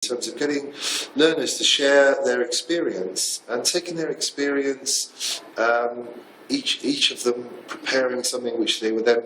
in terms of getting learners to share their experience and taking their experience, each of them preparing something which they were then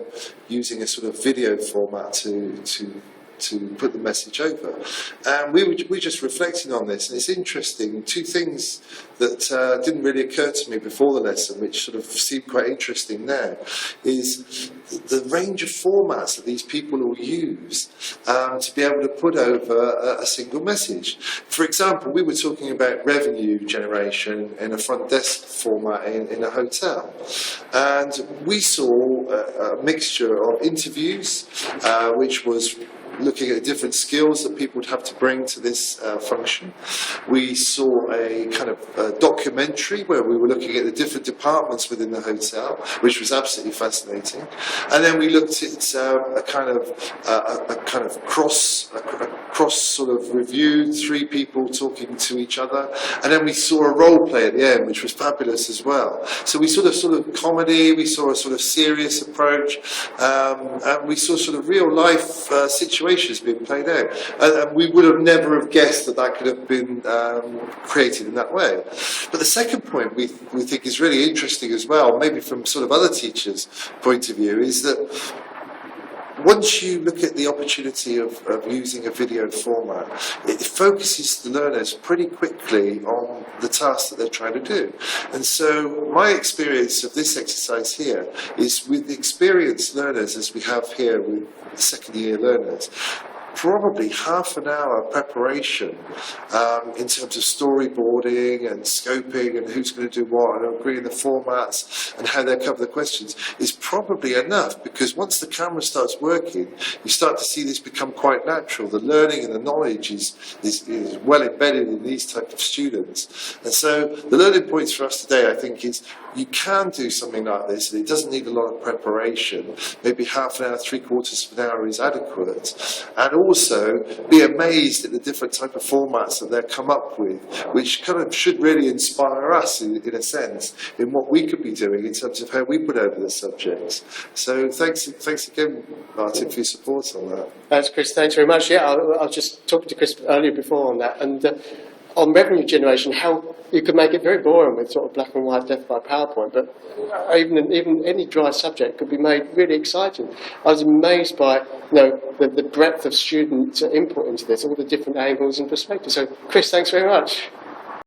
using a sort of video format to put the message over. And we were just reflecting on this, and it's interesting, two things that didn't really occur to me before the lesson, which sort of seemed quite interesting now, is the range of formats that these people will use to be able to put over a single message. For example, we were talking about revenue generation in a front desk format in a hotel, and we saw a mixture of interviews, which was looking at different skills that people would have to bring to this function. We saw a kind of documentary where we were looking at the different departments within the hotel, which was absolutely fascinating. And then we looked at a kind of cross sort of review, three people talking to each other, and then we saw a role play at the end, which was fabulous as well. So we sort of comedy, we saw a sort of serious approach, and we saw sort of real life situations being played out, and we would have never have guessed that could have been created in that way. But the second point we think is really interesting as well, maybe from sort of other teachers' point of view, is that once you look at the opportunity of using a video format, it focuses the learners pretty quickly on the task that they're trying to do. And so my experience of this exercise here is with the experienced learners, as we have here with second year learners, probably half an hour preparation in terms of storyboarding and scoping and who's going to do what and agreeing the formats and how they cover the questions is probably enough, because once the camera starts working, you start to see this become quite natural. The learning and the knowledge is well embedded in these types of students. And so the learning points for us today, I think, is you can do something like this, and it doesn't need a lot of preparation. Maybe half an hour, 3/4 of an hour is adequate. And also be amazed at the different type of formats that they've come up with, which kind of should really inspire us in a sense in what we could be doing in terms of how we put over the subjects. So thanks again, Martin, for your support on that. Thanks, Chris. Thanks very much. Yeah, I was just talking to Chris earlier before on that, and on revenue generation, how you could make it very boring with sort of black and white death by PowerPoint, but even any dry subject could be made really exciting. I was amazed by the breadth of student input into this, all the different angles and perspectives. So, Chris, thanks very much.